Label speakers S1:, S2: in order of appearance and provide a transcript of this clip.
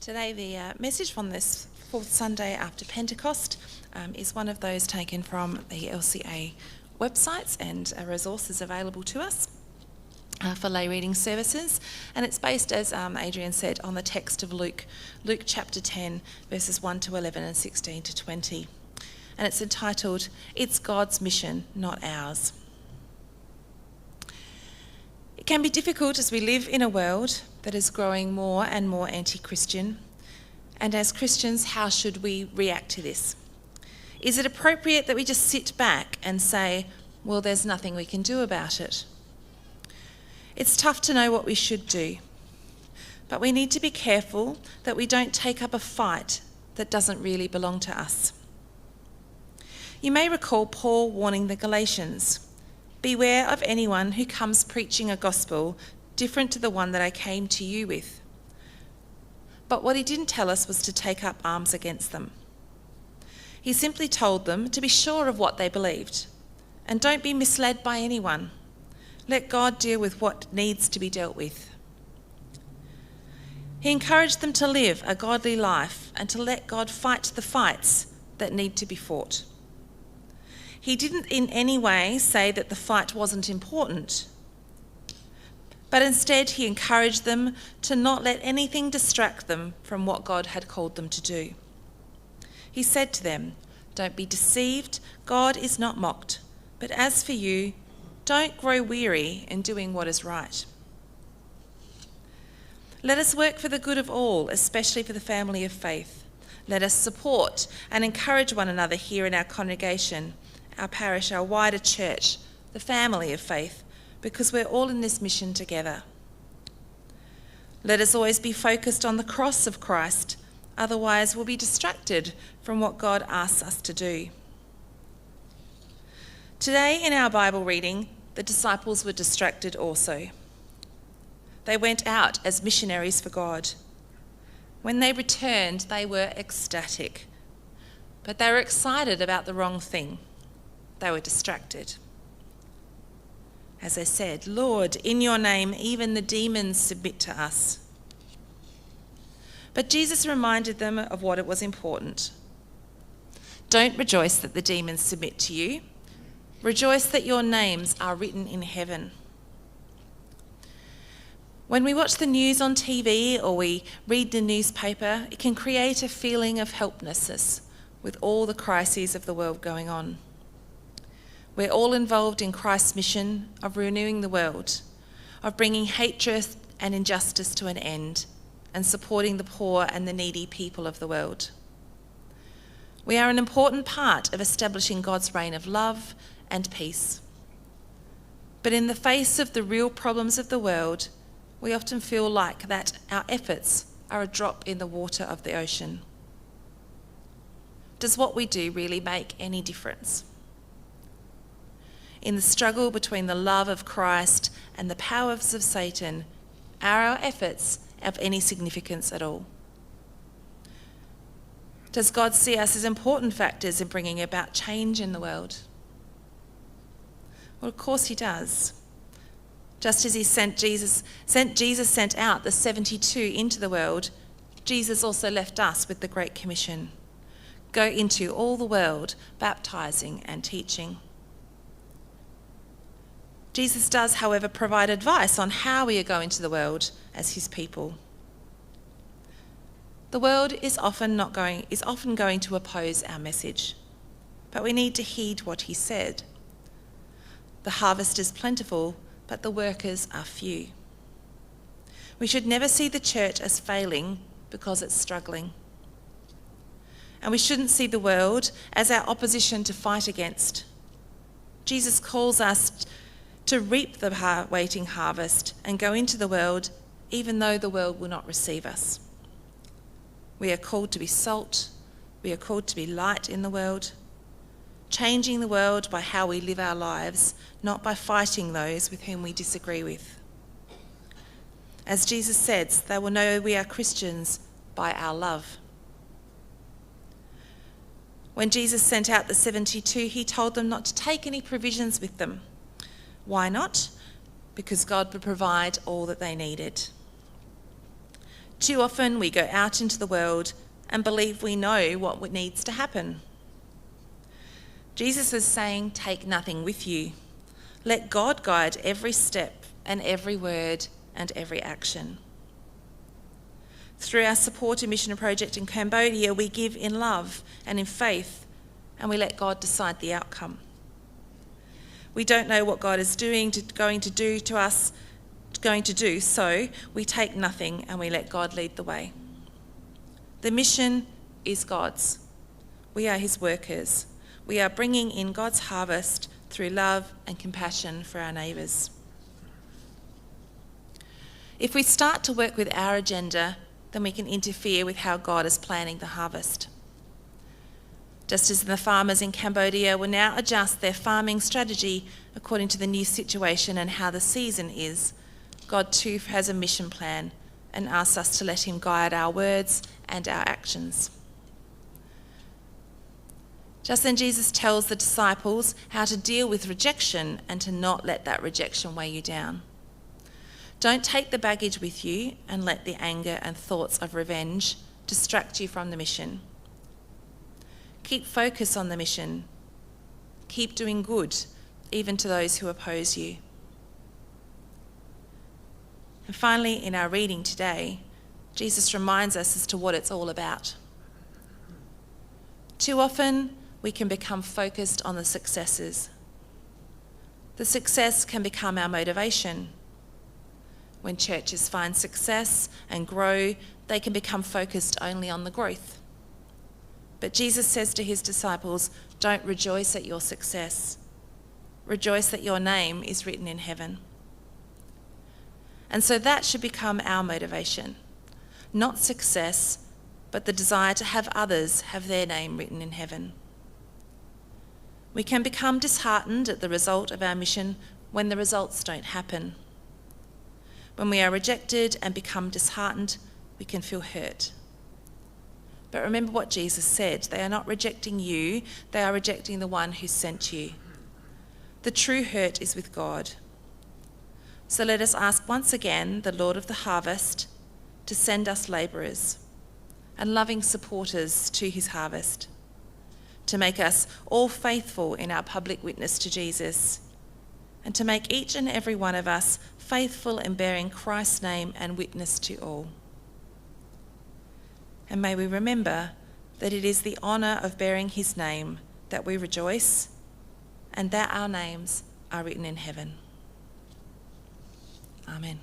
S1: Today the message from this fourth Sunday after Pentecost is one of those taken from the LCA websites and resources available to us for lay reading services, and it's based, as Adrian said, on the text of Luke chapter 10 verses 1 to 11 and 16 to 20, and it's entitled, "It's God's Mission, Not Ours." It can be difficult as we live in a world that is growing more and more anti-Christian. And as Christians, how should we react to this? Is it appropriate that we just sit back and say, well, there's nothing we can do about it? It's tough to know what we should do, but we need to be careful that we don't take up a fight that doesn't really belong to us. You may recall Paul warning the Galatians, "Beware of anyone who comes preaching a gospel different to the one that I came to you with." But what he didn't tell us was to take up arms against them. He simply told them to be sure of what they believed and don't be misled by anyone. Let God deal with what needs to be dealt with. He encouraged them to live a godly life and to let God fight the fights that need to be fought. He didn't in any way say that the fight wasn't important, but instead he encouraged them to not let anything distract them from what God had called them to do. He said to them, "Don't be deceived, God is not mocked, but as for you, don't grow weary in doing what is right." Let us work for the good of all, especially for the family of faith. Let us support and encourage one another here in our congregation, our parish, our wider church, the family of faith, because we're all in this mission together. Let us always be focused on the cross of Christ, otherwise we'll be distracted from what God asks us to do. Today in our Bible reading, the disciples were distracted also. They went out as missionaries for God. When they returned, they were ecstatic, but they were excited about the wrong thing. They were distracted. As they said, "Lord, in your name, even the demons submit to us." But Jesus reminded them of what it was important. Don't rejoice that the demons submit to you. Rejoice that your names are written in heaven. When we watch the news on TV or we read the newspaper, it can create a feeling of helplessness with all the crises of the world going on. We're all involved in Christ's mission of renewing the world, of bringing hatred and injustice to an end, and supporting the poor and the needy people of the world. We are an important part of establishing God's reign of love and peace. But in the face of the real problems of the world, we often feel like that our efforts are a drop in the water of the ocean. Does what we do really make any difference? In the struggle between the love of Christ and the powers of Satan, are our efforts of any significance at all? Does God see us as important factors in bringing about change in the world? Well, of course he does. Just as he sent Jesus sent out the 72 into the world, Jesus also left us with the Great Commission. Go into all the world, baptizing and teaching. Jesus does, however, provide advice on how we are going to the world as his people. The world is often going to oppose our message, but we need to heed what he said. The harvest is plentiful, but the workers are few. We should never see the church as failing because it's struggling. And we shouldn't see the world as our opposition to fight against. Jesus calls us to reap the waiting harvest and go into the world even though the world will not receive us. We are called to be salt. We are called to be light in the world, changing the world by how we live our lives, not by fighting those with whom we disagree with. As Jesus says, they will know we are Christians by our love. When Jesus sent out the 72, he told them not to take any provisions with them. Why not? Because God would provide all that they needed. Too often we go out into the world and believe we know what needs to happen. Jesus is saying, take nothing with you. Let God guide every step and every word and every action. Through our support and mission project in Cambodia, we give in love and in faith, and we let God decide the outcome. We don't know what God is going to do to us, so we take nothing and we let God lead the way. The mission is God's. We are his workers. We are bringing in God's harvest through love and compassion for our neighbours. If we start to work with our agenda, then we can interfere with how God is planning the harvest. Just as the farmers in Cambodia will now adjust their farming strategy according to the new situation and how the season is, God too has a mission plan and asks us to let him guide our words and our actions. Just then Jesus tells the disciples how to deal with rejection and to not let that rejection weigh you down. Don't take the baggage with you and let the anger and thoughts of revenge distract you from the mission. Keep focus on the mission. Keep doing good, even to those who oppose you. And finally, in our reading today, Jesus reminds us as to what it's all about. Too often, we can become focused on the successes. The success can become our motivation. When churches find success and grow, they can become focused only on the growth. But Jesus says to his disciples, don't rejoice at your success. Rejoice that your name is written in heaven. And so that should become our motivation. Not success, but the desire to have others have their name written in heaven. We can become disheartened at the result of our mission when the results don't happen. When we are rejected and become disheartened, we can feel hurt. But remember what Jesus said. They are not rejecting you, they are rejecting the one who sent you. The true hurt is with God. So let us ask once again the Lord of the harvest to send us labourers and loving supporters to his harvest, to make us all faithful in our public witness to Jesus, and to make each and every one of us faithful in bearing Christ's name and witness to all. And may we remember that it is the honour of bearing his name that we rejoice, and that our names are written in heaven. Amen.